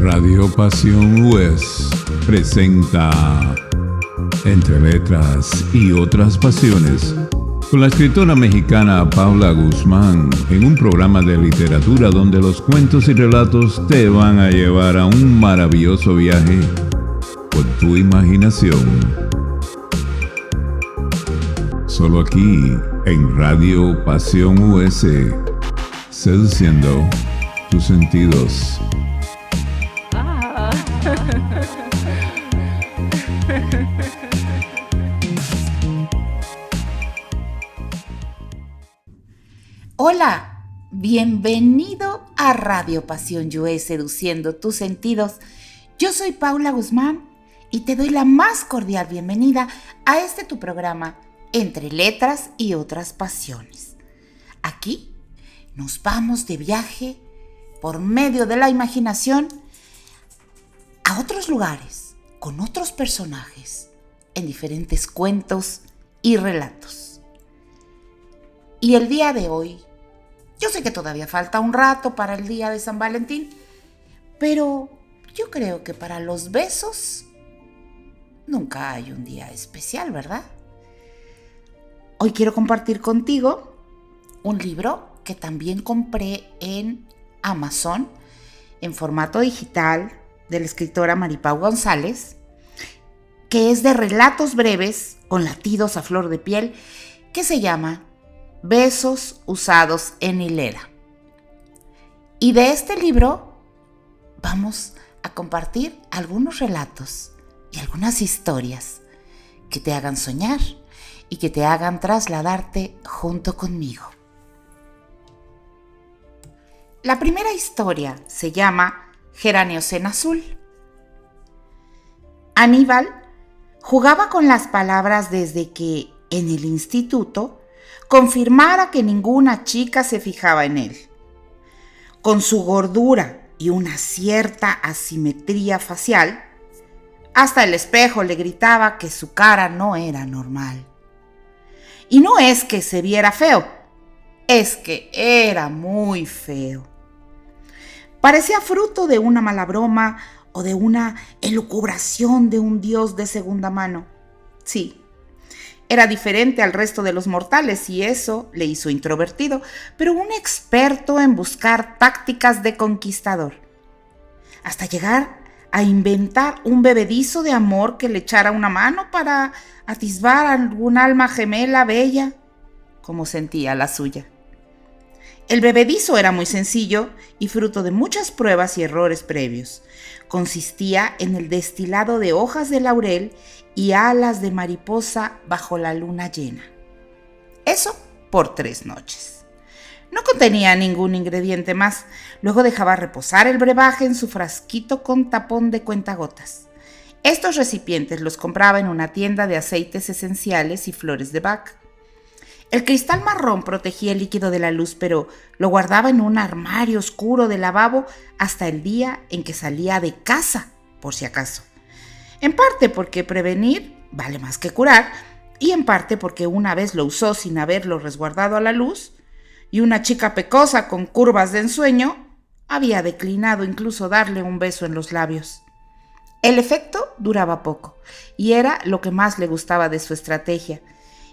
Radio Pasión US presenta Entre Letras y Otras Pasiones con la escritora mexicana Paula Guzmán en un programa de literatura donde los cuentos y relatos te van a llevar a un maravilloso viaje por tu imaginación. Solo aquí en Radio Pasión US, seduciendo tus sentidos. Hola, bienvenido a Radio Pasión US, seduciendo tus sentidos. Yo soy Paula Guzmán y te doy la más cordial bienvenida a este tu programa, Entre Letras y Otras Pasiones. Aquí nos vamos de viaje por medio de la imaginación a otros lugares, con otros personajes, en diferentes cuentos y relatos. Y el día de hoy, yo sé que todavía falta un rato para el día de San Valentín, pero yo creo que para los besos nunca hay un día especial, ¿verdad? Hoy quiero compartir contigo un libro que también compré en Amazon en formato digital de la escritora Maripau González, que es de relatos breves con latidos a flor de piel, que se llama Besos usados en hilera. Y de este libro vamos a compartir algunos relatos y algunas historias que te hagan soñar y que te hagan trasladarte junto conmigo. La primera historia se llama Geráneos en Azul. Aníbal jugaba con las palabras desde que en el instituto confirmara que ninguna chica se fijaba en él. Con su gordura y una cierta asimetría facial, hasta el espejo le gritaba que su cara no era normal. Y no es que se viera feo, es que era muy feo. Parecía fruto de una mala broma o de una elucubración de un dios de segunda mano. Sí, era diferente al resto de los mortales y eso le hizo introvertido, pero un experto en buscar tácticas de conquistador. Hasta llegar a inventar un bebedizo de amor que le echara una mano para atisbar a algún alma gemela bella, como sentía la suya. El bebedizo era muy sencillo y fruto de muchas pruebas y errores previos. Consistía en el destilado de hojas de laurel y alas de mariposa bajo la luna llena. Eso por 3 noches. No contenía ningún ingrediente más. Luego dejaba reposar el brebaje en su frasquito con tapón de cuentagotas. Estos recipientes los compraba en una tienda de aceites esenciales y flores de Bach. El cristal marrón protegía el líquido de la luz, pero lo guardaba en un armario oscuro de lavabo hasta el día en que salía de casa, por si acaso. En parte porque prevenir vale más que curar, y en parte porque una vez lo usó sin haberlo resguardado a la luz, y una chica pecosa con curvas de ensueño había declinado incluso darle un beso en los labios. El efecto duraba poco, y era lo que más le gustaba de su estrategia.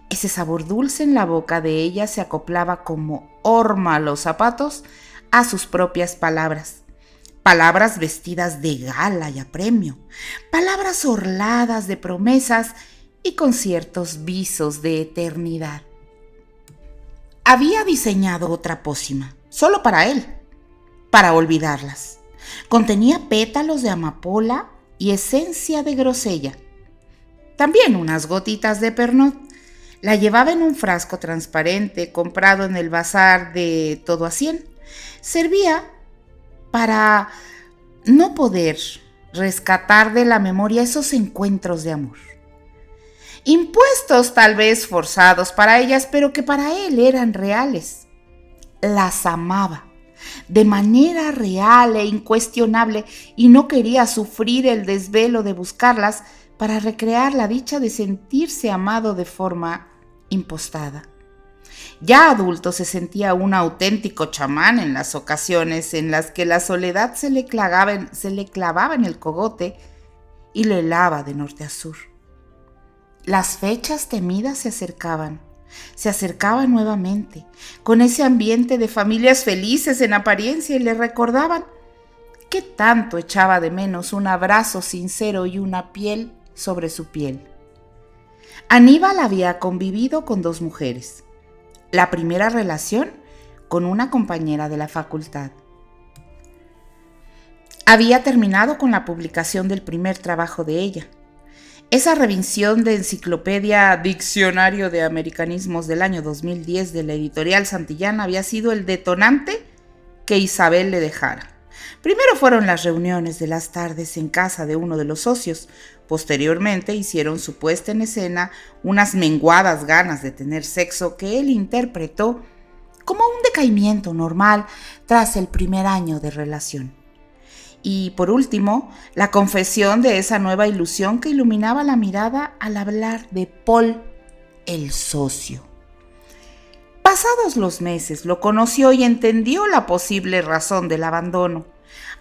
Ese sabor dulce en la boca de ella se acoplaba como horma a los zapatos a sus propias palabras. Palabras vestidas de gala y apremio, palabras orladas de promesas y con ciertos visos de eternidad. Había diseñado otra pócima, solo para él, para olvidarlas. Contenía pétalos de amapola y esencia de grosella. También unas gotitas de pernot. La llevaba en un frasco transparente comprado en el bazar de Todo a 100. Servía para no poder rescatar de la memoria esos encuentros de amor. Impuestos tal vez forzados para ellas, pero que para él eran reales. Las amaba de manera real e incuestionable y no quería sufrir el desvelo de buscarlas para recrear la dicha de sentirse amado de forma impostada. Ya adulto se sentía un auténtico chamán en las ocasiones en las que la soledad se le clavaba en el cogote y lo helaba de norte a sur. Las fechas temidas se acercaban nuevamente, con ese ambiente de familias felices en apariencia, y le recordaban que tanto echaba de menos un abrazo sincero y una piel sobre su piel. Aníbal había convivido con 2 mujeres. La primera relación con una compañera de la facultad. Había terminado con la publicación del primer trabajo de ella. Esa revisión de Enciclopedia Diccionario de Americanismos del año 2010 de la editorial Santillana había sido el detonante que Isabel le dejara. Primero fueron las reuniones de las tardes en casa de uno de los socios. Posteriormente hicieron su puesta en escena unas menguadas ganas de tener sexo que él interpretó como un decaimiento normal tras el primer año de relación. Y por último, la confesión de esa nueva ilusión que iluminaba la mirada al hablar de Paul, el socio. Pasados los meses, lo conoció y entendió la posible razón del abandono.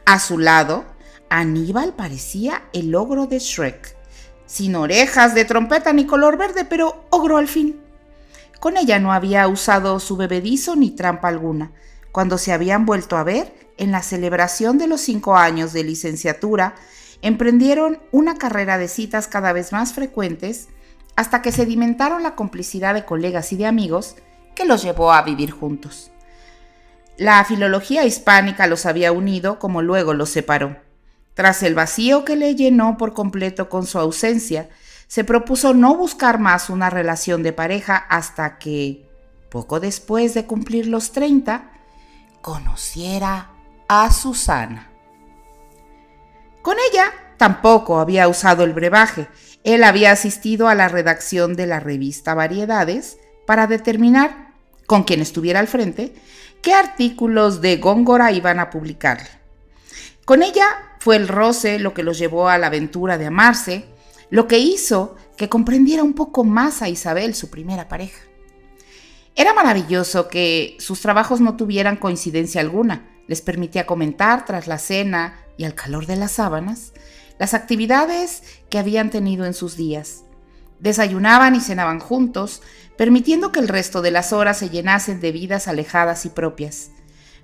A su lado, Aníbal parecía el ogro de Shrek, sin orejas de trompeta ni color verde, pero ogro al fin. Con ella no había usado su bebedizo ni trampa alguna. Cuando se habían vuelto a ver, en la celebración de los 5 años de licenciatura, emprendieron una carrera de citas cada vez más frecuentes hasta que sedimentaron la complicidad de colegas y de amigos que los llevó a vivir juntos. La filología hispánica los había unido como luego los separó. Tras el vacío que le llenó por completo con su ausencia, se propuso no buscar más una relación de pareja hasta que, poco después de cumplir los 30, conociera a Susana. Con ella tampoco había usado el brebaje. Él había asistido a la redacción de la revista Variedades para determinar, con quien estuviera al frente, qué artículos de Góngora iban a publicarle. Con ella fue el roce lo que los llevó a la aventura de amarse, lo que hizo que comprendiera un poco más a Isabel, su primera pareja. Era maravilloso que sus trabajos no tuvieran coincidencia alguna. Les permitía comentar tras la cena y al calor de las sábanas las actividades que habían tenido en sus días. Desayunaban y cenaban juntos, permitiendo que el resto de las horas se llenasen de vidas alejadas y propias.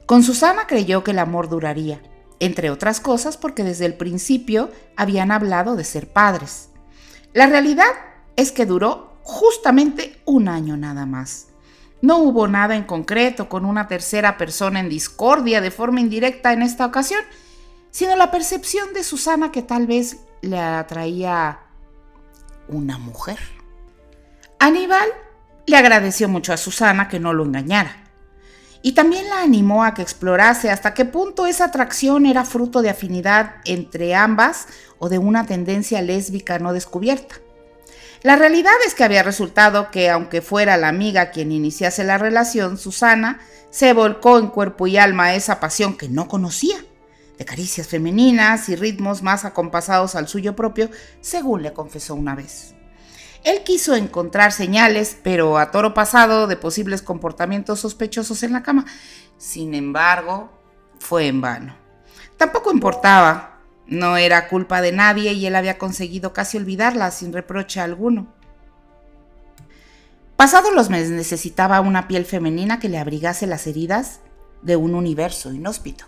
Con Susana creyó que el amor duraría, entre otras cosas porque desde el principio habían hablado de ser padres. La realidad es que duró justamente 1 año nada más. No hubo nada en concreto con una tercera persona en discordia de forma indirecta en esta ocasión, sino la percepción de Susana que tal vez le atraía una mujer. Aníbal le agradeció mucho a Susana que no lo engañara, y también la animó a que explorase hasta qué punto esa atracción era fruto de afinidad entre ambas o de una tendencia lésbica no descubierta. La realidad es que había resultado que, aunque fuera la amiga quien iniciase la relación, Susana se volcó en cuerpo y alma a esa pasión que no conocía, de caricias femeninas y ritmos más acompasados al suyo propio, según le confesó una vez. Él quiso encontrar señales, pero a toro pasado, de posibles comportamientos sospechosos en la cama. Sin embargo, fue en vano. Tampoco importaba. No era culpa de nadie y él había conseguido casi olvidarla sin reproche alguno. Pasados los meses necesitaba una piel femenina que le abrigase las heridas de un universo inhóspito.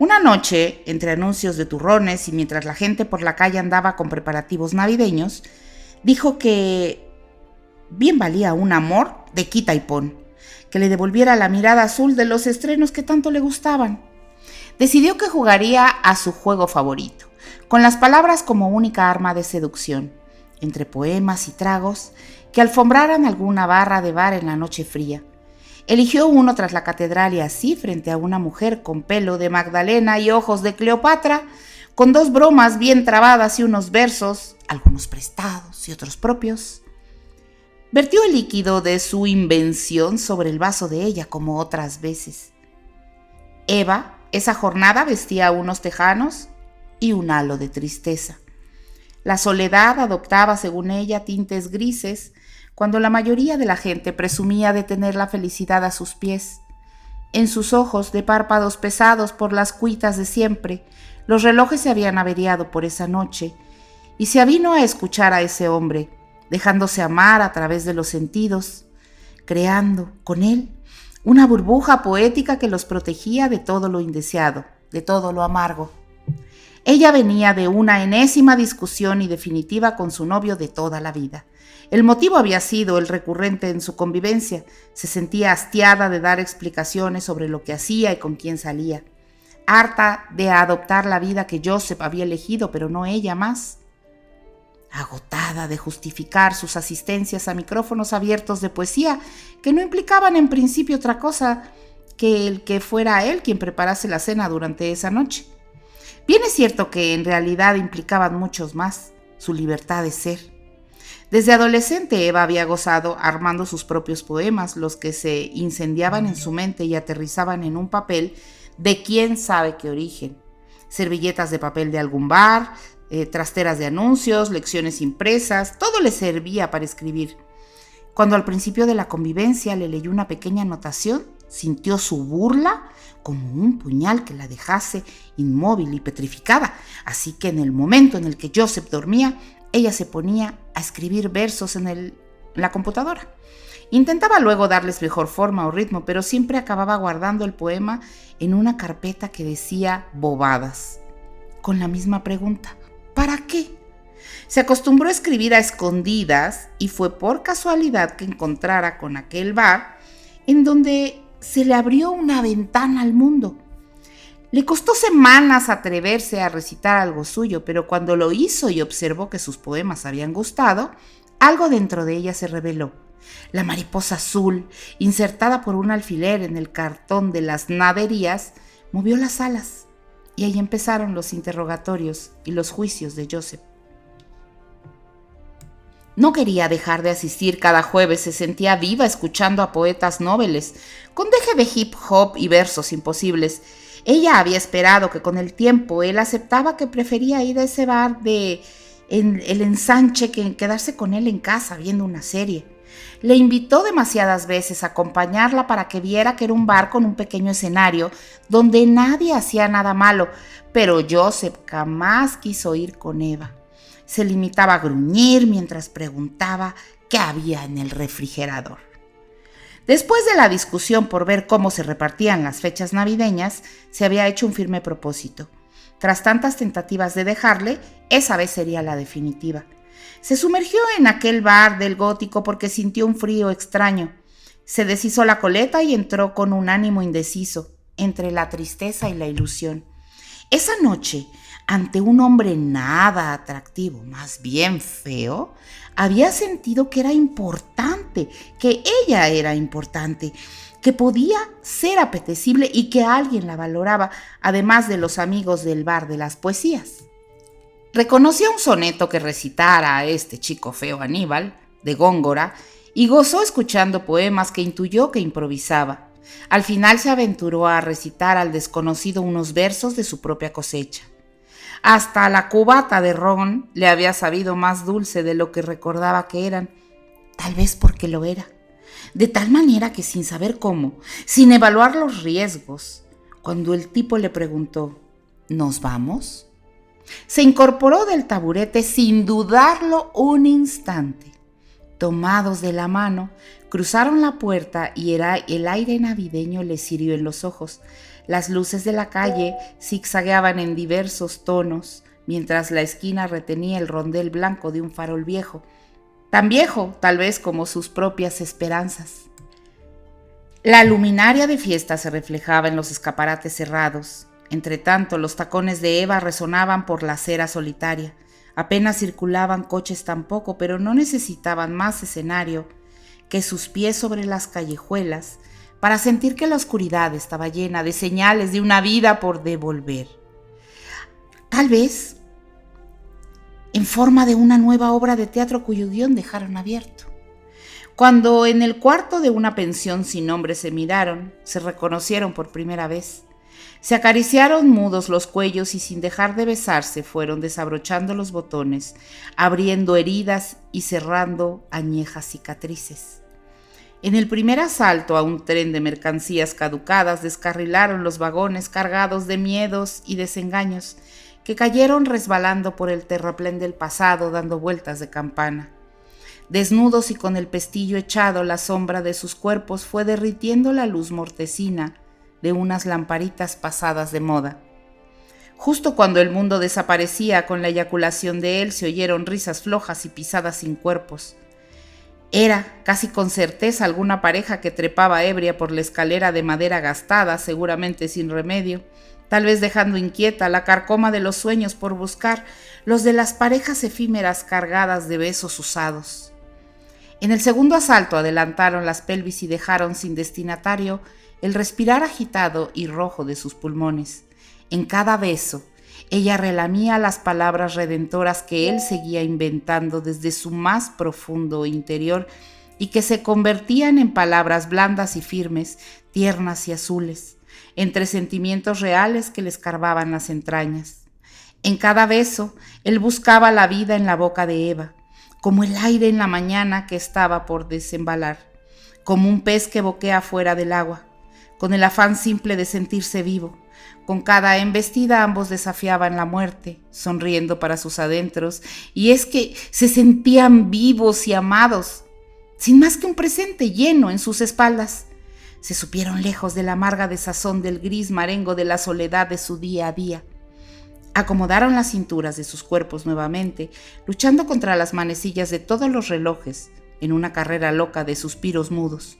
Una noche, entre anuncios de turrones y mientras la gente por la calle andaba con preparativos navideños, dijo que bien valía un amor de quita y pon, que le devolviera la mirada azul de los estrenos que tanto le gustaban. Decidió que jugaría a su juego favorito, con las palabras como única arma de seducción, entre poemas y tragos que alfombraran alguna barra de bar en la noche fría. Eligió uno tras la catedral y así, frente a una mujer con pelo de Magdalena y ojos de Cleopatra, con 2 bromas bien trabadas y unos versos, algunos prestados y otros propios, vertió el líquido de su invención sobre el vaso de ella como otras veces. Eva, esa jornada, vestía unos tejanos y un halo de tristeza. La soledad adoptaba, según ella, tintes grises cuando la mayoría de la gente presumía de tener la felicidad a sus pies. En sus ojos, de párpados pesados por las cuitas de siempre, los relojes se habían averiado por esa noche, y se avino a escuchar a ese hombre, dejándose amar a través de los sentidos, creando, con él, una burbuja poética que los protegía de todo lo indeseado, de todo lo amargo. Ella venía de una enésima discusión y definitiva con su novio de toda la vida. El motivo había sido el recurrente en su convivencia. Se sentía hastiada de dar explicaciones sobre lo que hacía y con quién salía. Harta de adoptar la vida que Joseph había elegido, pero no ella más. Agotada de justificar sus asistencias a micrófonos abiertos de poesía, que no implicaban en principio otra cosa que el que fuera él quien preparase la cena durante esa noche. Bien es cierto que en realidad implicaban muchos más, su libertad de ser. Desde adolescente Eva había gozado armando sus propios poemas, los que se incendiaban en su mente y aterrizaban en un papel de quién sabe qué origen. Servilletas de papel de algún bar, trasteras de anuncios, lecciones impresas, todo le servía para escribir. Cuando al principio de la convivencia le leyó una pequeña anotación, sintió su burla como un puñal que la dejase inmóvil y petrificada. Así que en el momento en el que Joseph dormía, ella se ponía a escribir versos en la computadora. Intentaba luego darles mejor forma o ritmo, pero siempre acababa guardando el poema en una carpeta que decía bobadas, con la misma pregunta: ¿para qué? Se acostumbró a escribir a escondidas y fue por casualidad que encontrara con aquel bar en donde se le abrió una ventana al mundo. Le costó semanas atreverse a recitar algo suyo, pero cuando lo hizo y observó que sus poemas habían gustado, algo dentro de ella se reveló. La mariposa azul, insertada por un alfiler en el cartón de las naderías, movió las alas, y ahí empezaron los interrogatorios y los juicios de Joseph. No quería dejar de asistir cada jueves, se sentía viva escuchando a poetas nobles, con deje de hip hop y versos imposibles. Ella había esperado que con el tiempo él aceptaba que prefería ir a ese bar en el ensanche que quedarse con él en casa viendo una serie. Le invitó demasiadas veces a acompañarla para que viera que era un bar con un pequeño escenario donde nadie hacía nada malo, pero Joseph jamás quiso ir con Eva. Se limitaba a gruñir mientras preguntaba qué había en el refrigerador. Después de la discusión por ver cómo se repartían las fechas navideñas, se había hecho un firme propósito. Tras tantas tentativas de dejarle, esa vez sería la definitiva. Se sumergió en aquel bar del gótico porque sintió un frío extraño. Se deshizo la coleta y entró con un ánimo indeciso, entre la tristeza y la ilusión. Esa noche, ante un hombre nada atractivo, más bien feo, había sentido que era importante, que ella era importante, que podía ser apetecible y que alguien la valoraba, además de los amigos del bar de las poesías. Reconoció un soneto que recitara a este chico feo Aníbal, de Góngora, y gozó escuchando poemas que intuyó que improvisaba. Al final se aventuró a recitar al desconocido unos versos de su propia cosecha. Hasta la cubata de ron le había sabido más dulce de lo que recordaba que eran, tal vez porque lo era. De tal manera que sin saber cómo, sin evaluar los riesgos, cuando el tipo le preguntó: ¿nos vamos?, se incorporó del taburete sin dudarlo un instante. Tomados de la mano, cruzaron la puerta y el aire navideño les hirió en los ojos. Las luces de la calle zigzagueaban en diversos tonos, mientras la esquina retenía el rondel blanco de un farol viejo, tan viejo tal vez como sus propias esperanzas. La luminaria de fiesta se reflejaba en los escaparates cerrados. Entretanto, los tacones de Eva resonaban por la acera solitaria. Apenas circulaban coches tampoco, pero no necesitaban más escenario que sus pies sobre las callejuelas para sentir que la oscuridad estaba llena de señales de una vida por devolver. Tal vez en forma de una nueva obra de teatro cuyo guión dejaron abierto. Cuando en el cuarto de una pensión sin nombre se miraron, se reconocieron por primera vez. Se acariciaron mudos los cuellos y sin dejar de besarse fueron desabrochando los botones, abriendo heridas y cerrando añejas cicatrices. En el primer asalto a un tren de mercancías caducadas descarrilaron los vagones cargados de miedos y desengaños que cayeron resbalando por el terraplén del pasado dando vueltas de campana. Desnudos y con el pestillo echado, la sombra de sus cuerpos fue derritiendo la luz mortecina de unas lamparitas pasadas de moda. Justo cuando el mundo desaparecía con la eyaculación de él, se oyeron risas flojas y pisadas sin cuerpos. Era, casi con certeza, alguna pareja que trepaba ebria por la escalera de madera gastada, seguramente sin remedio, tal vez dejando inquieta la carcoma de los sueños por buscar los de las parejas efímeras cargadas de besos usados. En el segundo asalto adelantaron las pelvis y dejaron sin destinatario el respirar agitado y rojo de sus pulmones. En cada beso, ella relamía las palabras redentoras que él seguía inventando desde su más profundo interior y que se convertían en palabras blandas y firmes, tiernas y azules, entre sentimientos reales que le escarbaban las entrañas. En cada beso, él buscaba la vida en la boca de Eva, como el aire en la mañana que estaba por desembalar, como un pez que boquea fuera del agua, con el afán simple de sentirse vivo. Con cada embestida ambos desafiaban la muerte, sonriendo para sus adentros, y es que se sentían vivos y amados, sin más que un presente lleno en sus espaldas. Se supieron lejos de la amarga desazón del gris marengo de la soledad de su día a día. Acomodaron las cinturas de sus cuerpos nuevamente, luchando contra las manecillas de todos los relojes, en una carrera loca de suspiros mudos.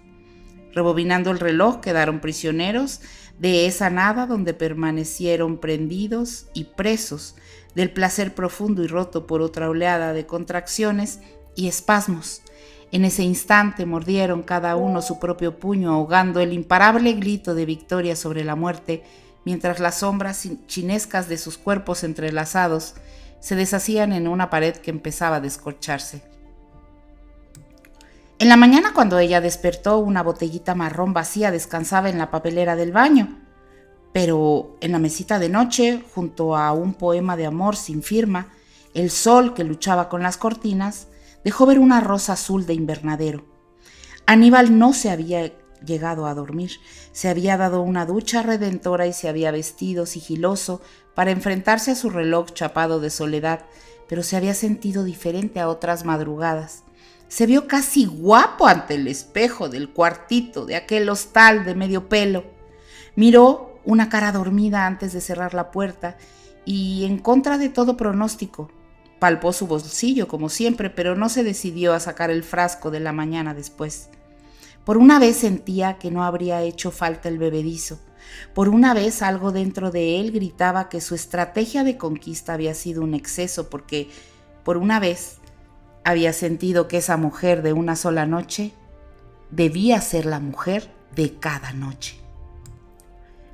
Rebobinando el reloj, quedaron prisioneros de esa nada donde permanecieron prendidos y presos del placer profundo y roto por otra oleada de contracciones y espasmos. En ese instante mordieron cada uno su propio puño, ahogando el imparable grito de victoria sobre la muerte, mientras las sombras chinescas de sus cuerpos entrelazados se deshacían en una pared que empezaba a descorcharse. En la mañana, cuando ella despertó, una botellita marrón vacía descansaba en la papelera del baño, pero en la mesita de noche, junto a un poema de amor sin firma, el sol que luchaba con las cortinas dejó ver una rosa azul de invernadero. Aníbal no se había llegado a dormir, se había dado una ducha redentora y se había vestido sigiloso para enfrentarse a su reloj chapado de soledad, pero se había sentido diferente a otras madrugadas. Se vio casi guapo ante el espejo del cuartito de aquel hostal de medio pelo. Miró una cara dormida antes de cerrar la puerta y, en contra de todo pronóstico, palpó su bolsillo como siempre, pero no se decidió a sacar el frasco de la mañana después. Por una vez sentía que no habría hecho falta el bebedizo. Por una vez algo dentro de él gritaba que su estrategia de conquista había sido un exceso, porque por una vez había sentido que esa mujer de una sola noche debía ser la mujer de cada noche.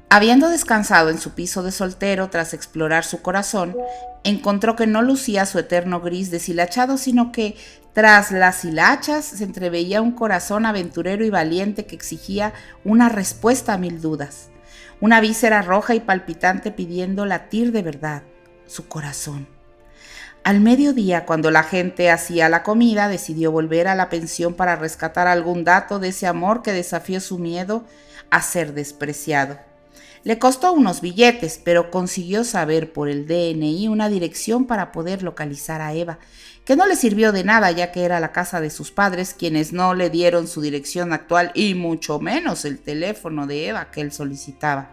Habiendo descansado en su piso de soltero tras explorar su corazón, encontró que no lucía su eterno gris deshilachado, sino que tras las hilachas se entreveía un corazón aventurero y valiente que exigía una respuesta a 1000 dudas, una víscera roja y palpitante pidiendo latir de verdad, su corazón. Al mediodía, cuando la gente hacía la comida, decidió volver a la pensión para rescatar algún dato de ese amor que desafió su miedo a ser despreciado. Le costó unos billetes, pero consiguió saber por el DNI una dirección para poder localizar a Eva, que no le sirvió de nada ya que era la casa de sus padres, quienes no le dieron su dirección actual y mucho menos el teléfono de Eva que él solicitaba.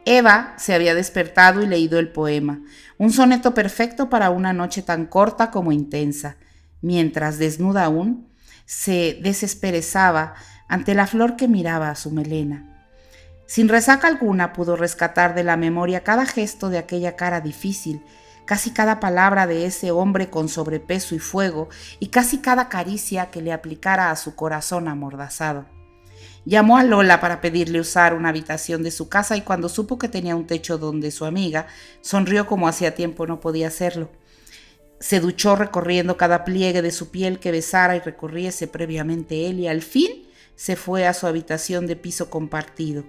Eva se había despertado y leído el poema, un soneto perfecto para una noche tan corta como intensa, mientras, desnuda aún, se desesperezaba ante la flor que miraba a su melena. Sin resaca alguna pudo rescatar de la memoria cada gesto de aquella cara difícil, casi cada palabra de ese hombre con sobrepeso y fuego, y casi cada caricia que le aplicara a su corazón amordazado. Llamó a Lola para pedirle usar una habitación de su casa y cuando supo que tenía un techo donde su amiga, sonrió como hacía tiempo no podía hacerlo. Se duchó recorriendo cada pliegue de su piel que besara y recorriese previamente él y al fin se fue a su habitación de piso compartido.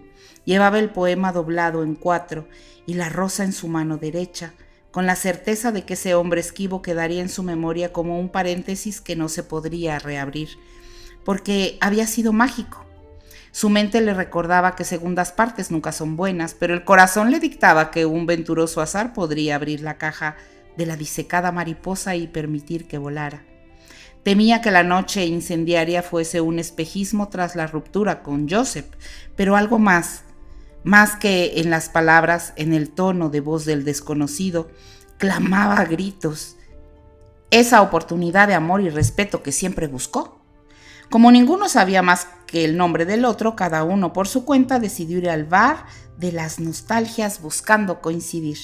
Llevaba el poema doblado en 4 y la rosa en su mano derecha, con la certeza de que ese hombre esquivo quedaría en su memoria como un paréntesis que no se podría reabrir, porque había sido mágico. Su mente le recordaba que segundas partes nunca son buenas, pero el corazón le dictaba que un venturoso azar podría abrir la caja de la disecada mariposa y permitir que volara. Temía que la noche incendiaria fuese un espejismo tras la ruptura con Joseph, pero algo más que en las palabras, en el tono de voz del desconocido, clamaba a gritos esa oportunidad de amor y respeto que siempre buscó. Como ninguno sabía más que el nombre del otro, cada uno por su cuenta decidió ir al bar de las nostalgias buscando coincidir.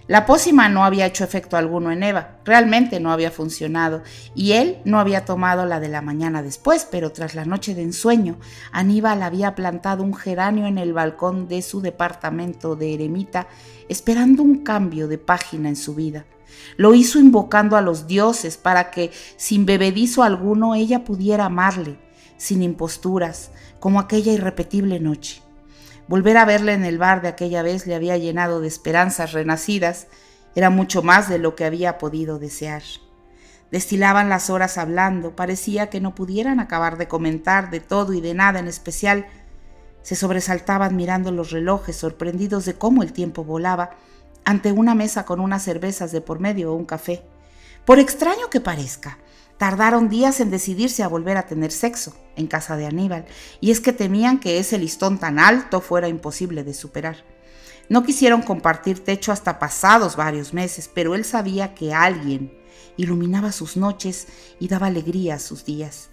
La pócima no había hecho efecto alguno en Eva, realmente no había funcionado, y él no había tomado la de la mañana después, pero tras la noche de ensueño, Aníbal había plantado un geranio en el balcón de su departamento de eremita, esperando un cambio de página en su vida. Lo hizo invocando a los dioses para que, sin bebedizo alguno, ella pudiera amarle, sin imposturas, como aquella irrepetible noche. Volver a verle en el bar de aquella vez le había llenado de esperanzas renacidas. Era mucho más de lo que había podido desear. Destilaban las horas hablando, parecía que no pudieran acabar de comentar de todo y de nada en especial. Se sobresaltaban mirando los relojes, sorprendidos de cómo el tiempo volaba, ante una mesa con unas cervezas de por medio o un café. Por extraño que parezca, tardaron días en decidirse a volver a tener sexo en casa de Aníbal, y es que temían que ese listón tan alto fuera imposible de superar. No quisieron compartir techo hasta pasados varios meses, pero él sabía que alguien iluminaba sus noches y daba alegría a sus días.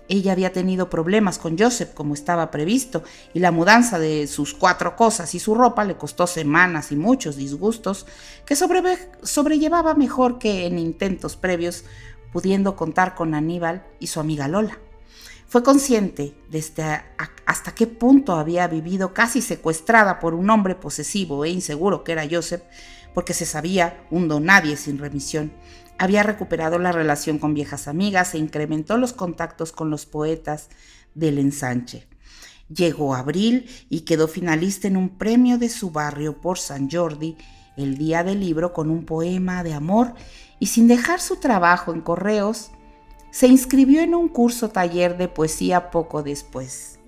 Ella había tenido problemas con Joseph como estaba previsto, y la mudanza de sus 4 cosas y su ropa le costó semanas y muchos disgustos que sobrellevaba mejor que en intentos previos, pudiendo contar con Aníbal y su amiga Lola. Fue consciente de hasta qué punto había vivido casi secuestrada por un hombre posesivo e inseguro que era Joseph, porque se sabía un donadie sin remisión. Había recuperado la relación con viejas amigas e incrementó los contactos con los poetas del ensanche. Llegó abril y quedó finalista en un premio de su barrio por San Jordi, el día del libro, con un poema de amor, y sin dejar su trabajo en correos, se inscribió en un curso taller de poesía poco después.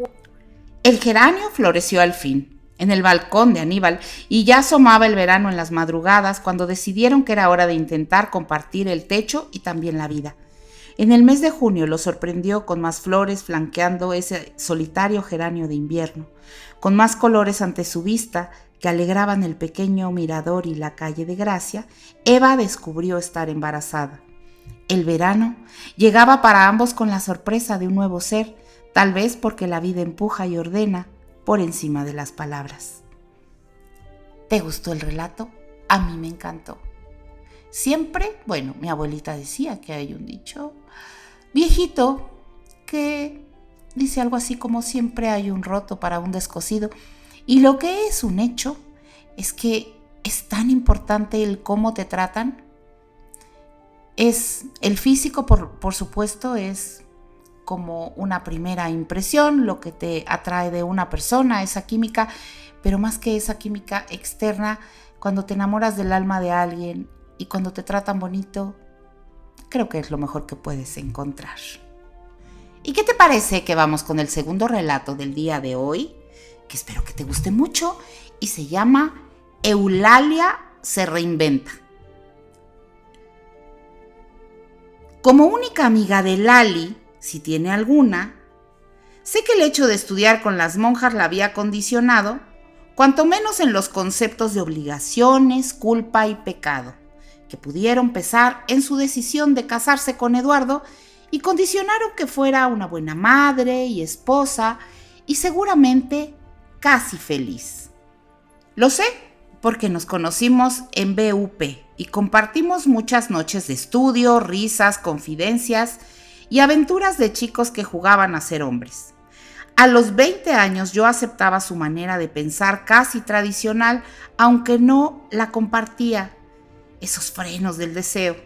El geranio floreció al fin en el balcón de Aníbal, y ya asomaba el verano en las madrugadas cuando decidieron que era hora de intentar compartir el techo y también la vida. En el mes de junio lo sorprendió con más flores flanqueando ese solitario geranio de invierno, con más colores ante su vista que alegraban el pequeño mirador y la calle de Gracia. Eva descubrió estar embarazada. El verano llegaba para ambos con la sorpresa de un nuevo ser, tal vez porque la vida empuja y ordena por encima de las palabras. ¿Te gustó el relato? A mí me encantó. Siempre, mi abuelita decía que hay un dicho viejito que dice algo así como siempre hay un roto para un descosido. Y lo que es un hecho es que es tan importante el cómo te tratan. Es el físico, por supuesto, es como una primera impresión, lo que te atrae de una persona, esa química, pero más que esa química externa, cuando te enamoras del alma de alguien y cuando te tratan bonito, creo que es lo mejor que puedes encontrar. ¿Y qué te parece que vamos con el segundo relato del día de hoy? Que espero que te guste mucho y se llama Eulalia se reinventa. Como única amiga de Lali, si tiene alguna, sé que el hecho de estudiar con las monjas la había condicionado, cuanto menos en los conceptos de obligaciones, culpa y pecado, que pudieron pesar en su decisión de casarse con Eduardo y condicionaron que fuera una buena madre y esposa y seguramente casi feliz. Lo sé porque nos conocimos en BUP y compartimos muchas noches de estudio, risas, confidencias y aventuras de chicos que jugaban a ser hombres. A los 20 años yo aceptaba su manera de pensar casi tradicional, aunque no la compartía, esos frenos del deseo.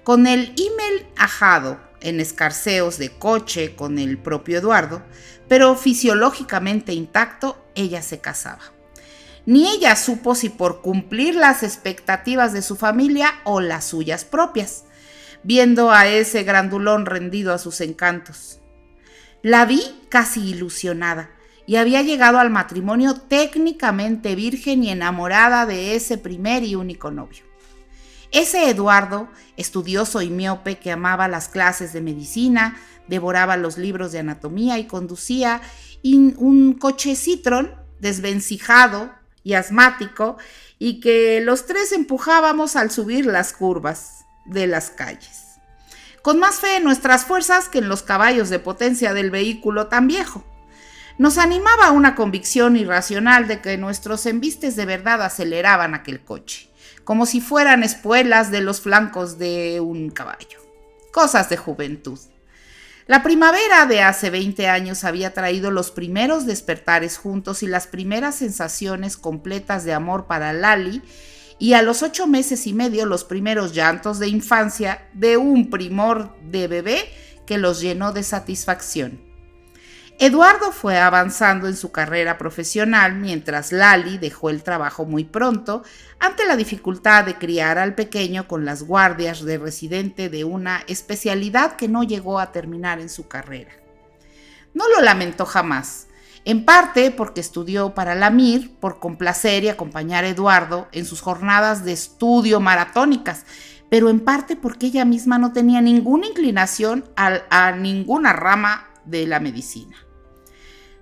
Con el email ajado en escarceos de coche con el propio Eduardo, pero fisiológicamente intacto, ella se casaba. Ni ella supo si por cumplir las expectativas de su familia o las suyas propias, viendo a ese grandulón rendido a sus encantos. La vi casi ilusionada y había llegado al matrimonio técnicamente virgen y enamorada de ese primer y único novio. Ese Eduardo, estudioso y miope que amaba las clases de medicina, devoraba los libros de anatomía y conducía un coche Citroën desvencijado y asmático, y que los tres empujábamos al subir las curvas de las calles, con más fe en nuestras fuerzas que en los caballos de potencia del vehículo tan viejo. Nos animaba una convicción irracional de que nuestros embistes de verdad aceleraban aquel coche, como si fueran espuelas de los flancos de un caballo. Cosas de juventud. La primavera de hace 20 años había traído los primeros despertares juntos y las primeras sensaciones completas de amor para Lali, y a los 8 meses y medio los primeros llantos de infancia de un primor de bebé que los llenó de satisfacción. Eduardo fue avanzando en su carrera profesional mientras Lali dejó el trabajo muy pronto ante la dificultad de criar al pequeño con las guardias de residente de una especialidad que no llegó a terminar en su carrera. No lo lamentó jamás, en parte porque estudió para la MIR por complacer y acompañar a Eduardo en sus jornadas de estudio maratónicas, pero en parte porque ella misma no tenía ninguna inclinación a ninguna rama de la medicina.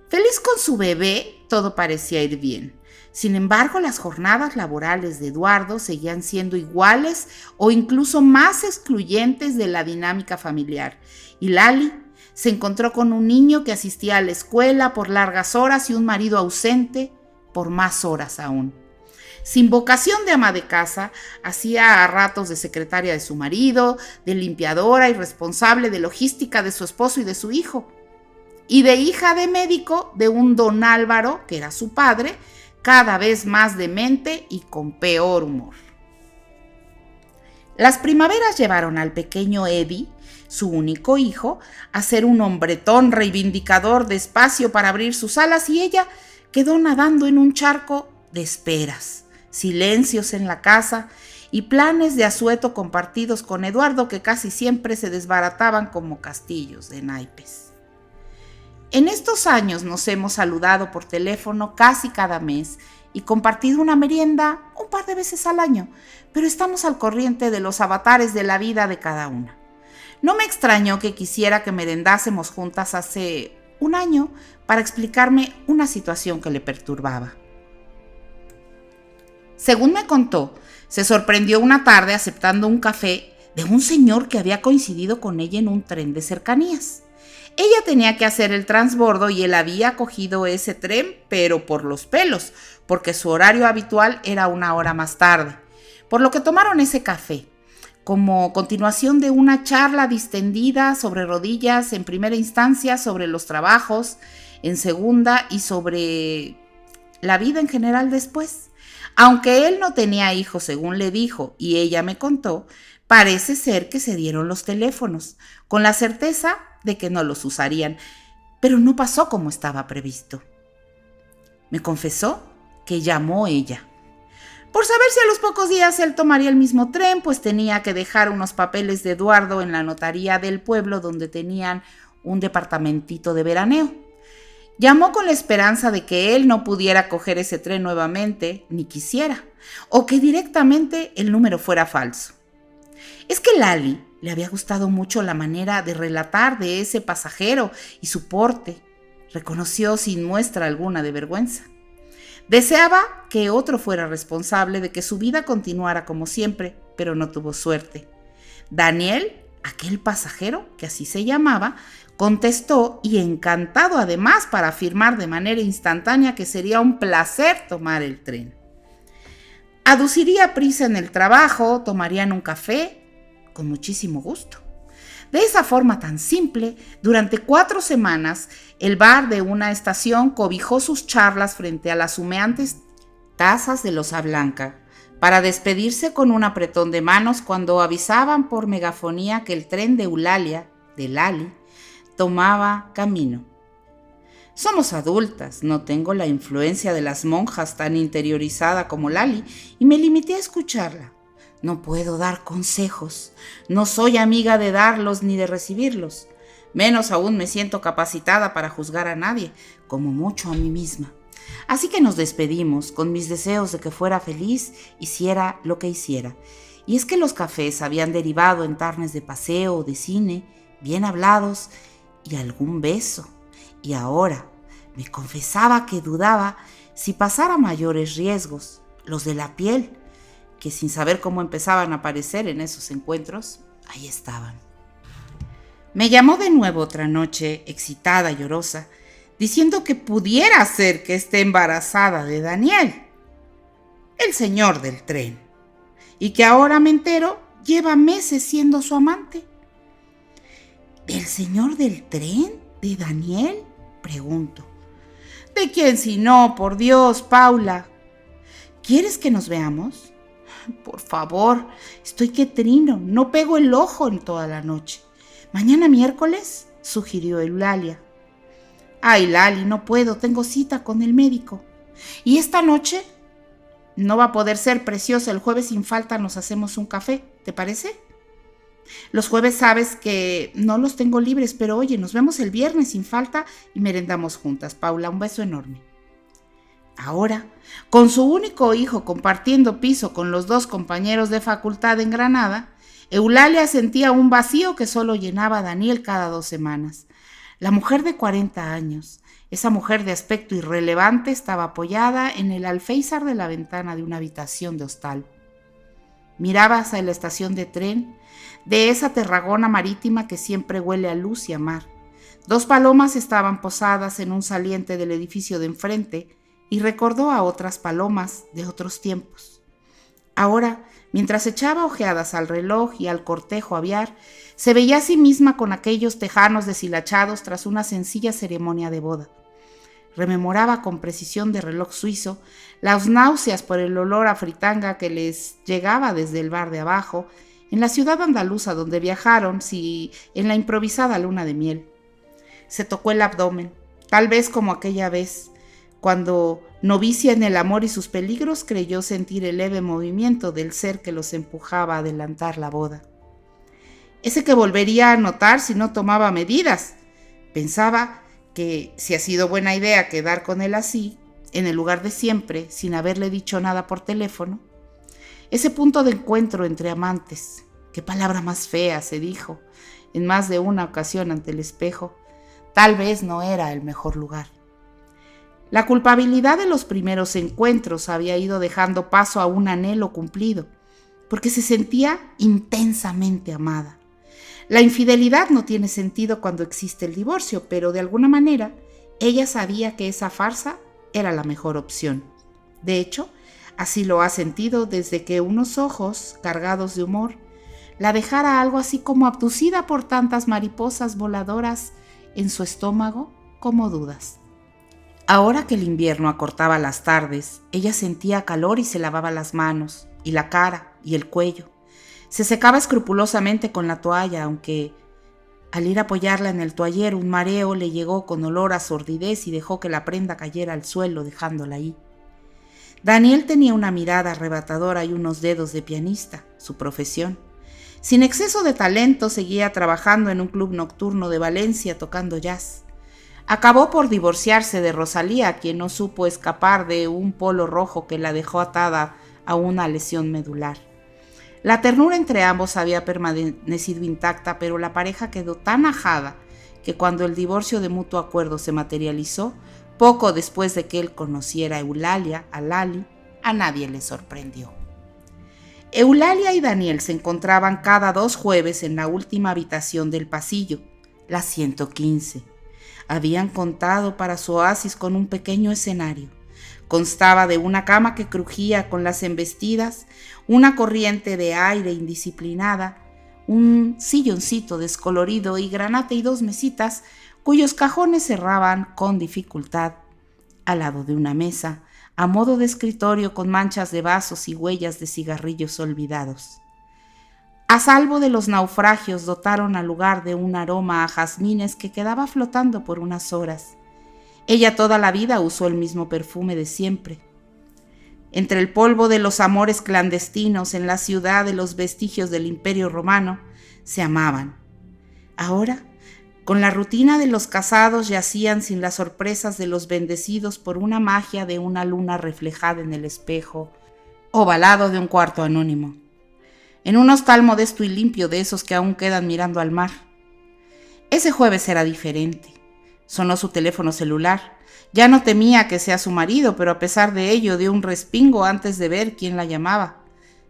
Feliz con su bebé, todo parecía ir bien. Sin embargo, las jornadas laborales de Eduardo seguían siendo iguales o incluso más excluyentes de la dinámica familiar. Y Lali se encontró con un niño que asistía a la escuela por largas horas y un marido ausente por más horas aún. Sin vocación de ama de casa, hacía a ratos de secretaria de su marido, de limpiadora y responsable de logística de su esposo y de su hijo, y de hija de médico de un don Álvaro, que era su padre, cada vez más demente y con peor humor. Las primaveras llevaron al pequeño Eddie, su único hijo, a ser un hombretón reivindicador de espacio para abrir sus alas, y ella quedó nadando en un charco de esperas, silencios en la casa y planes de asueto compartidos con Eduardo que casi siempre se desbarataban como castillos de naipes. En estos años nos hemos saludado por teléfono casi cada mes y compartido una merienda un par de veces al año, pero estamos al corriente de los avatares de la vida de cada una. No me extrañó que quisiera que merendásemos juntas hace un año para explicarme una situación que le perturbaba. Según me contó, se sorprendió una tarde aceptando un café de un señor que había coincidido con ella en un tren de cercanías. Ella tenía que hacer el transbordo y él había cogido ese tren, pero por los pelos, porque su horario habitual era 1 hora más tarde, por lo que tomaron ese café, como continuación de una charla distendida sobre rodillas en primera instancia, sobre los trabajos en segunda y sobre la vida en general después. Aunque él no tenía hijos, según le dijo, y ella me contó, parece ser que se dieron los teléfonos, con la certeza de que no los usarían, pero no pasó como estaba previsto. Me confesó que llamó ella, por saber si a los pocos días él tomaría el mismo tren, pues tenía que dejar unos papeles de Eduardo en la notaría del pueblo donde tenían un departamentito de veraneo. Llamó con la esperanza de que él no pudiera coger ese tren nuevamente, ni quisiera, o que directamente el número fuera falso. Es que Lali le había gustado mucho la manera de relatar de ese pasajero y su porte. Reconoció sin muestra alguna de vergüenza. Deseaba que otro fuera responsable de que su vida continuara como siempre, pero no tuvo suerte. Daniel, aquel pasajero, que así se llamaba, contestó, y encantado además para afirmar de manera instantánea que sería un placer tomar el tren. Aduciría prisa en el trabajo, tomarían un café, con muchísimo gusto. De esa forma tan simple, durante 4 semanas, el bar de una estación cobijó sus charlas frente a las humeantes tazas de loza blanca, para despedirse con un apretón de manos cuando avisaban por megafonía que el tren de Eulalia de Lali, tomaba camino. Somos adultas, no tengo la influencia de las monjas tan interiorizada como Lali y me limité a escucharla. No puedo dar consejos, no soy amiga de darlos ni de recibirlos. Menos aún me siento capacitada para juzgar a nadie, como mucho a mí misma. Así que nos despedimos con mis deseos de que fuera feliz, hiciera lo que hiciera. Y es que los cafés habían derivado en tarnes de paseo o de cine, bien hablados y algún beso. Y ahora me confesaba que dudaba si pasara mayores riesgos, los de la piel, que sin saber cómo empezaban a aparecer en esos encuentros, ahí estaban. Me llamó de nuevo otra noche, excitada y llorosa, diciendo que pudiera ser que esté embarazada de Daniel, el señor del tren, y que ahora me entero, lleva meses siendo su amante. ¿Del señor del tren? ¿De Daniel? Pregunto. ¿De quién si no? Por Dios, Paula. ¿Quieres que nos veamos? Por favor, estoy que trino, no pego el ojo en toda la noche. ¿Mañana miércoles?, sugirió Eulalia. Ay, Lali, no puedo, tengo cita con el médico. ¿Y esta noche? No va a poder ser, preciosa, el jueves sin falta nos hacemos un café, ¿te parece? Los jueves sabes que no los tengo libres, pero oye, nos vemos el viernes sin falta y merendamos juntas. Paula, un beso enorme. Ahora, con su único hijo compartiendo piso con los dos compañeros de facultad en Granada, Eulalia sentía un vacío que solo llenaba Daniel cada 2 semanas. La mujer de 40 años, esa mujer de aspecto irrelevante, estaba apoyada en el alféizar de la ventana de una habitación de hostal. Miraba hacia la estación de tren, de esa Tarragona marítima que siempre huele a luz y a mar. 2 palomas estaban posadas en un saliente del edificio de enfrente y recordó a otras palomas de otros tiempos. Ahora, mientras echaba ojeadas al reloj y al cortejo aviar, se veía a sí misma con aquellos tejanos deshilachados tras una sencilla ceremonia de boda. Rememoraba con precisión de reloj suizo las náuseas por el olor a fritanga que les llegaba desde el bar de abajo, en la ciudad andaluza donde viajaron, en la improvisada luna de miel. Se tocó el abdomen, tal vez como aquella vez, cuando, novicia en el amor y sus peligros, creyó sentir el leve movimiento del ser que los empujaba a adelantar la boda. Ese que volvería a notar si no tomaba medidas. Pensaba que si ha sido buena idea quedar con él así, en el lugar de siempre, sin haberle dicho nada por teléfono. Ese punto de encuentro entre amantes, qué palabra más fea, se dijo en más de una ocasión ante el espejo, tal vez no era el mejor lugar. La culpabilidad de los primeros encuentros había ido dejando paso a un anhelo cumplido, porque se sentía intensamente amada. La infidelidad no tiene sentido cuando existe el divorcio, pero de alguna manera ella sabía que esa farsa era la mejor opción. De hecho, así lo ha sentido desde que unos ojos, cargados de humor, la dejara algo así como abducida por tantas mariposas voladoras en su estómago como dudas. Ahora que el invierno acortaba las tardes, ella sentía calor y se lavaba las manos, y la cara, y el cuello. Se secaba escrupulosamente con la toalla, aunque al ir a apoyarla en el toallero un mareo le llegó con olor a sordidez y dejó que la prenda cayera al suelo dejándola ahí. Daniel tenía una mirada arrebatadora y unos dedos de pianista, su profesión. Sin exceso de talento seguía trabajando en un club nocturno de Valencia tocando jazz. Acabó por divorciarse de Rosalía, quien no supo escapar de un polo rojo que la dejó atada a una lesión medular. La ternura entre ambos había permanecido intacta, pero la pareja quedó tan ajada que cuando el divorcio de mutuo acuerdo se materializó, poco después de que él conociera a Eulalia, a Lali, a nadie le sorprendió. Eulalia y Daniel se encontraban cada 2 jueves en la última habitación del pasillo, la 115. Habían contado para su oasis con un pequeño escenario. Constaba de una cama que crujía con las embestidas, una corriente de aire indisciplinada, un silloncito descolorido y granate y 2 mesitas cuyos cajones cerraban con dificultad, al lado de una mesa, a modo de escritorio con manchas de vasos y huellas de cigarrillos olvidados. A salvo de los naufragios, dotaron al lugar de un aroma a jazmines que quedaba flotando por unas horas. Ella toda la vida usó el mismo perfume de siempre. Entre el polvo de los amores clandestinos en la ciudad de los vestigios del Imperio Romano, se amaban. Ahora, con la rutina de los casados, yacían sin las sorpresas de los bendecidos por una magia de una luna reflejada en el espejo ovalado de un cuarto anónimo, en un hostal modesto y limpio de esos que aún quedan mirando al mar. Ese jueves era diferente. Sonó su teléfono celular. Ya no temía que sea su marido, pero a pesar de ello dio un respingo antes de ver quién la llamaba.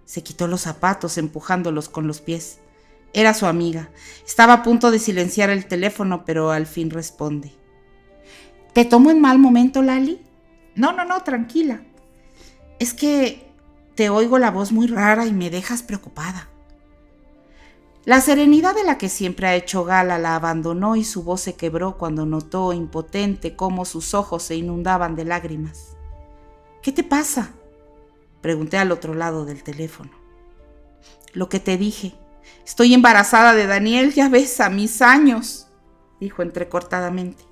Se quitó los zapatos empujándolos con los pies. Era su amiga. Estaba a punto de silenciar el teléfono, pero al fin responde. ¿Te tomo en mal momento, Lali? No, tranquila. Es que te oigo la voz muy rara y me dejas preocupada. La serenidad de la que siempre ha hecho gala la abandonó y su voz se quebró cuando notó, impotente, cómo sus ojos se inundaban de lágrimas. ¿Qué te pasa?, pregunté al otro lado del teléfono. Lo que te dije. Estoy embarazada de Daniel, ya ves, a mis años, dijo entrecortadamente.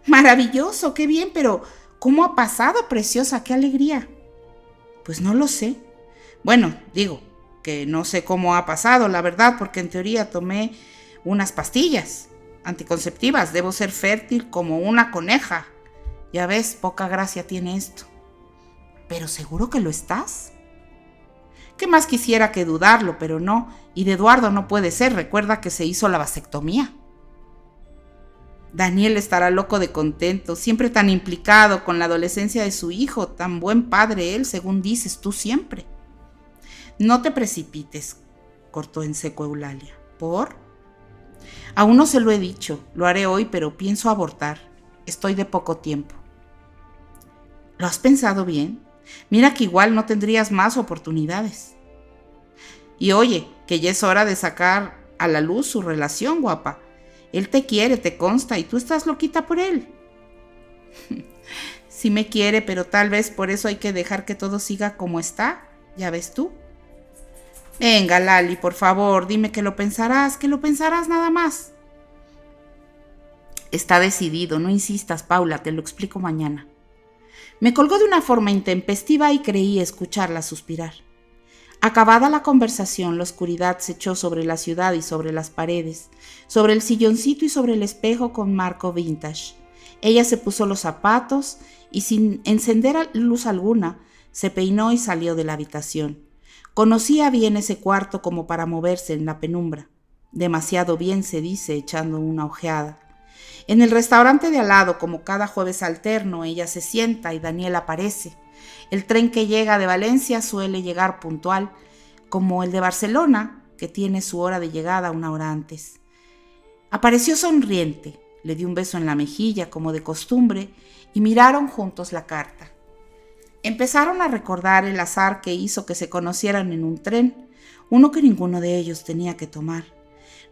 Maravilloso, qué bien, pero ¿cómo ha pasado, preciosa? ¡Qué alegría! Pues no lo sé. Bueno, digo que no sé cómo ha pasado, la verdad, porque en teoría tomé unas pastillas anticonceptivas. Debo ser fértil como una coneja. Ya ves, poca gracia tiene esto. ¿Pero seguro que lo estás? ¿Qué más quisiera que dudarlo? Pero no, y de Eduardo no puede ser. Recuerda que se hizo la vasectomía. Daniel estará loco de contento, siempre tan implicado con la adolescencia de su hijo, tan buen padre él, según dices tú siempre. No te precipites, cortó en seco Eulalia. ¿Por? Aún no se lo he dicho, lo haré hoy, pero pienso abortar. Estoy de poco tiempo. ¿Lo has pensado bien? Mira que igual no tendrías más oportunidades. Y oye, que ya es hora de sacar a la luz su relación, guapa. Él te quiere, te consta, y tú estás loquita por él. Sí me quiere, pero tal vez por eso hay que dejar que todo siga como está, ya ves tú. Venga, Lali, por favor, dime que lo pensarás nada más. Está decidido, no insistas, Paula, te lo explico mañana. Me colgó de una forma intempestiva y creí escucharla suspirar. Acabada la conversación, la oscuridad se echó sobre la ciudad y sobre las paredes, sobre el silloncito y sobre el espejo con marco vintage. Ella se puso los zapatos y sin encender luz alguna, se peinó y salió de la habitación. Conocía bien ese cuarto como para moverse en la penumbra. Demasiado bien, se dice, echando una ojeada. En el restaurante de al lado, como cada jueves alterno, ella se sienta y Daniel aparece. El tren que llega de Valencia suele llegar puntual, como el de Barcelona, que tiene su hora de llegada una hora antes. Apareció sonriente, le dio un beso en la mejilla, como de costumbre, y miraron juntos la carta. Empezaron a recordar el azar que hizo que se conocieran en un tren, uno que ninguno de ellos tenía que tomar.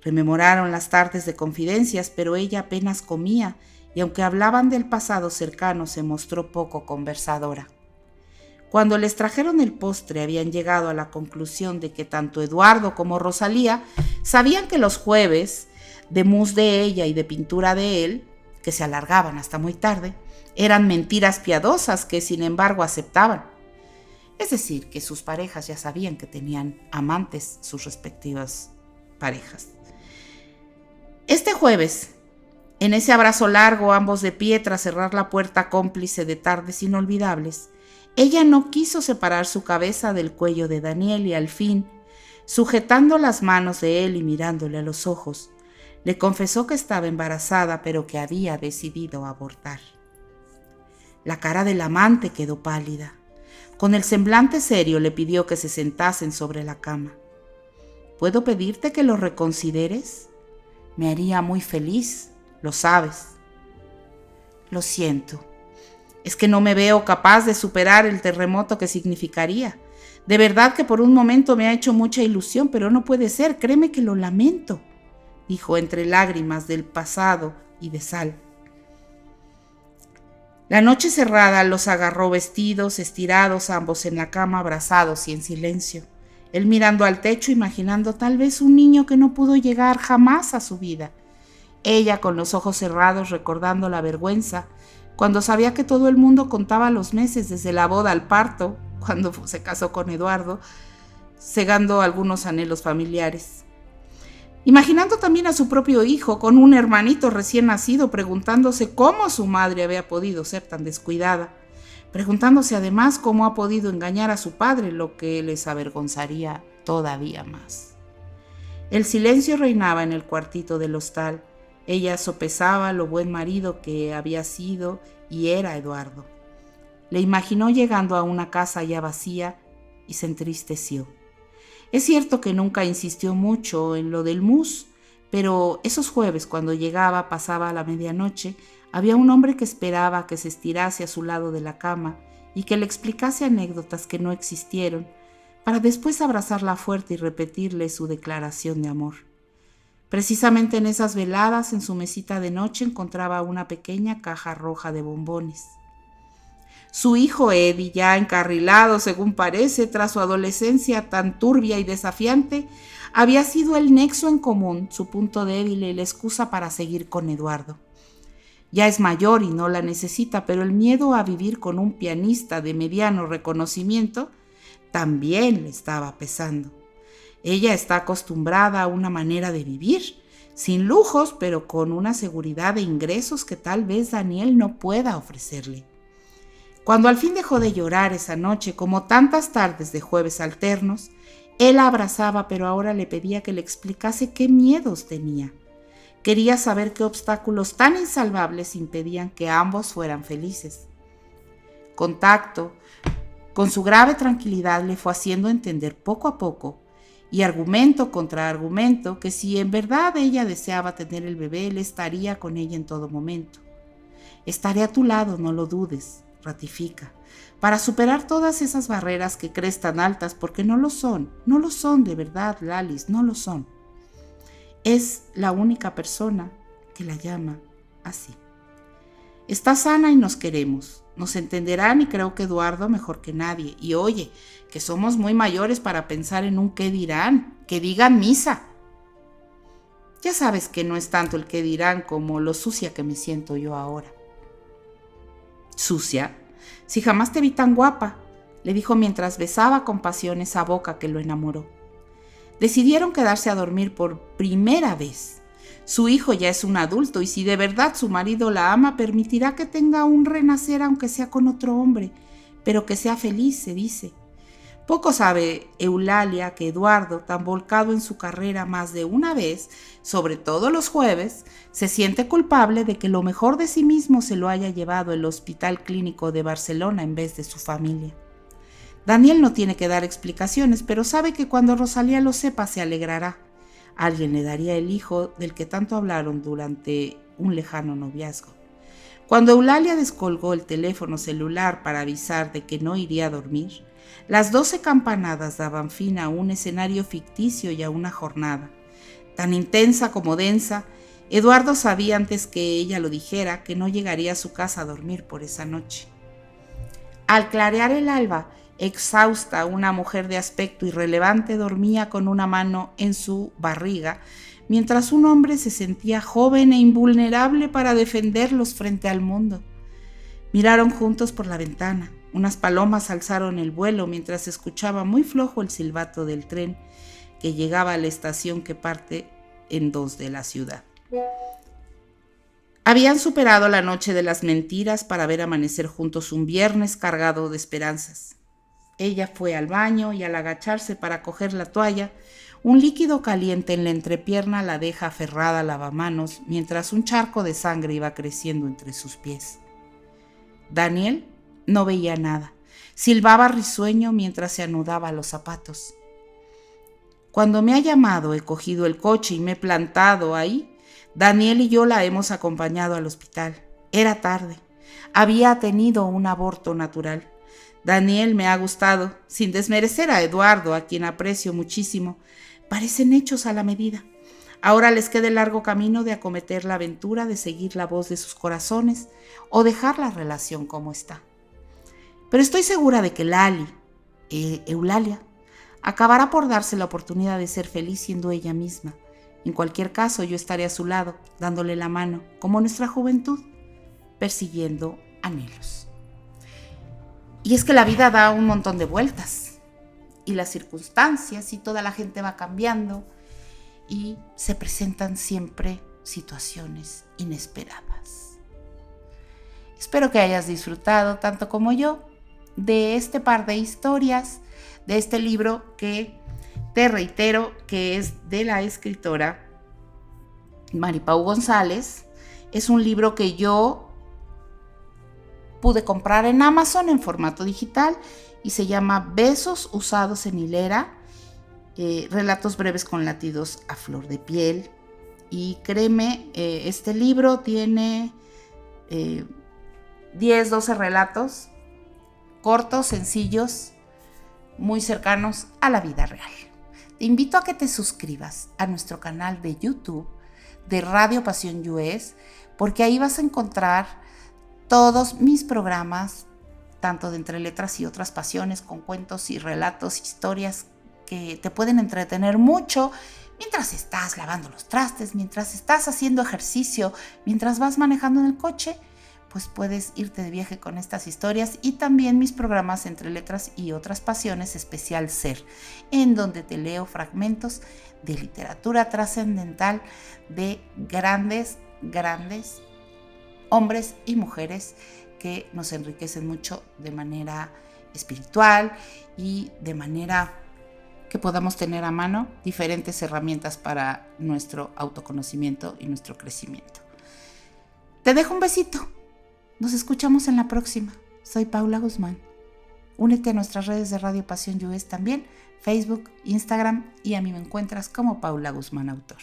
Rememoraron las tardes de confidencias, pero ella apenas comía, y aunque hablaban del pasado cercano, se mostró poco conversadora. Cuando les trajeron el postre, habían llegado a la conclusión de que tanto Eduardo como Rosalía sabían que los jueves de mousse de ella y de pintura de él, que se alargaban hasta muy tarde, eran mentiras piadosas que sin embargo aceptaban. Es decir, que sus parejas ya sabían que tenían amantes, sus respectivas parejas. Este jueves, en ese abrazo largo, ambos de pie tras cerrar la puerta cómplice de tardes inolvidables, ella no quiso separar su cabeza del cuello de Daniel y al fin, sujetando las manos de él y mirándole a los ojos, le confesó que estaba embarazada, pero que había decidido abortar. La cara del amante quedó pálida. Con el semblante serio le pidió que se sentasen sobre la cama. ¿Puedo pedirte que lo reconsideres? Me haría muy feliz, lo sabes. Lo siento. Es que no me veo capaz de superar el terremoto que significaría. De verdad que por un momento me ha hecho mucha ilusión, pero no puede ser, créeme que lo lamento, dijo entre lágrimas del pasado y de sal. La noche cerrada los agarró vestidos, estirados, ambos en la cama, abrazados y en silencio. Él mirando al techo, imaginando tal vez un niño que no pudo llegar jamás a su vida. Ella con los ojos cerrados, recordando la vergüenza, cuando sabía que todo el mundo contaba los meses desde la boda al parto, cuando se casó con Eduardo, cegando algunos anhelos familiares. Imaginando también a su propio hijo con un hermanito recién nacido, preguntándose cómo su madre había podido ser tan descuidada, preguntándose además cómo ha podido engañar a su padre, lo que les avergonzaría todavía más. El silencio reinaba en el cuartito del hostal. Ella sopesaba lo buen marido que había sido y era Eduardo. Le imaginó llegando a una casa ya vacía y se entristeció. Es cierto que nunca insistió mucho en lo del mus, pero esos jueves cuando llegaba, pasaba la medianoche, había un hombre que esperaba que se estirase a su lado de la cama y que le explicase anécdotas que no existieron, para después abrazarla fuerte y repetirle su declaración de amor. Precisamente en esas veladas, en su mesita de noche, encontraba una pequeña caja roja de bombones. Su hijo Eddie, ya encarrilado, según parece, tras su adolescencia tan turbia y desafiante, había sido el nexo en común, su punto débil y la excusa para seguir con Eduardo. Ya es mayor y no la necesita, pero el miedo a vivir con un pianista de mediano reconocimiento también le estaba pesando. Ella está acostumbrada a una manera de vivir, sin lujos, pero con una seguridad de ingresos que tal vez Daniel no pueda ofrecerle. Cuando al fin dejó de llorar esa noche, como tantas tardes de jueves alternos, él la abrazaba, pero ahora le pedía que le explicase qué miedos tenía. Quería saber qué obstáculos tan insalvables impedían que ambos fueran felices. Contacto, con su grave tranquilidad, le fue haciendo entender poco a poco, y argumento contra argumento, que si en verdad ella deseaba tener el bebé, él estaría con ella en todo momento. Estaré a tu lado, no lo dudes, ratifica, para superar todas esas barreras que crees tan altas, porque no lo son de verdad, Lalis, no lo son. Es la única persona que la llama así. Está sana y nos queremos, nos entenderán y creo que Eduardo mejor que nadie. Y oye, que somos muy mayores para pensar en un qué dirán, que digan misa. Ya sabes que no es tanto el qué dirán como lo sucia que me siento yo ahora. ¿Sucia? Si jamás te vi tan guapa, le dijo mientras besaba con pasión esa boca que lo enamoró. Decidieron quedarse a dormir por primera vez. Su hijo ya es un adulto y si de verdad su marido la ama, permitirá que tenga un renacer aunque sea con otro hombre, pero que sea feliz, se dice. Poco sabe Eulalia que Eduardo, tan volcado en su carrera más de una vez, sobre todo los jueves, se siente culpable de que lo mejor de sí mismo se lo haya llevado el Hospital Clínico de Barcelona en vez de su familia. Daniel no tiene que dar explicaciones, pero sabe que cuando Rosalía lo sepa se alegrará. Alguien le daría el hijo del que tanto hablaron durante un lejano noviazgo. Cuando Eulalia descolgó el teléfono celular para avisar de que no iría a dormir, las 12 campanadas daban fin a un escenario ficticio y a una jornada. Tan intensa como densa, Eduardo sabía antes que ella lo dijera que no llegaría a su casa a dormir por esa noche. Al clarear el alba, exhausta, una mujer de aspecto irrelevante dormía con una mano en su barriga, mientras un hombre se sentía joven e invulnerable para defenderlos frente al mundo. Miraron juntos por la ventana. Unas palomas alzaron el vuelo mientras se escuchaba muy flojo el silbato del tren que llegaba a la estación que parte en 2 de la ciudad. Habían superado la noche de las mentiras para ver amanecer juntos un viernes cargado de esperanzas. Ella fue al baño y al agacharse para coger la toalla, un líquido caliente en la entrepierna la deja aferrada al lavamanos mientras un charco de sangre iba creciendo entre sus pies. Daniel no veía nada. Silbaba risueño mientras se anudaba los zapatos. Cuando me ha llamado, he cogido el coche y me he plantado ahí. Daniel y yo la hemos acompañado al hospital. Era tarde. Había tenido un aborto natural. Daniel me ha gustado, sin desmerecer a Eduardo, a quien aprecio muchísimo. Parecen hechos a la medida. Ahora les queda el largo camino de acometer la aventura de seguir la voz de sus corazones o dejar la relación como está. Pero estoy segura de que Eulalia, acabará por darse la oportunidad de ser feliz siendo ella misma. En cualquier caso, yo estaré a su lado, dándole la mano, como nuestra juventud, persiguiendo anhelos. Y es que la vida da un montón de vueltas, y las circunstancias y toda la gente va cambiando, y se presentan siempre situaciones inesperadas. Espero que hayas disfrutado, tanto como yo, de este par de historias, de este libro que te reitero que es de la escritora Maripau González. Es un libro que yo pude comprar en Amazon en formato digital y se llama Besos usados en hilera, relatos breves con latidos a flor de piel. Y créeme, este libro tiene 10-12 relatos cortos, sencillos, muy cercanos a la vida real. Te invito a que te suscribas a nuestro canal de YouTube de Radio Pasión US, porque ahí vas a encontrar todos mis programas, tanto de Entre Letras y Otras Pasiones, con cuentos y relatos, historias que te pueden entretener mucho mientras estás lavando los trastes, mientras estás haciendo ejercicio, mientras vas manejando en el coche. Pues puedes irte de viaje con estas historias, y también mis programas Entre Letras y Otras Pasiones, especial Ser, en donde te leo fragmentos de literatura trascendental de grandes hombres y mujeres que nos enriquecen mucho de manera espiritual y de manera que podamos tener a mano diferentes herramientas para nuestro autoconocimiento y nuestro crecimiento. Te dejo un besito. Nos escuchamos en la próxima. Soy Paula Guzmán. Únete a nuestras redes de Radio Pasión US también, Facebook, Instagram, y a mí me encuentras como Paula Guzmán Autor.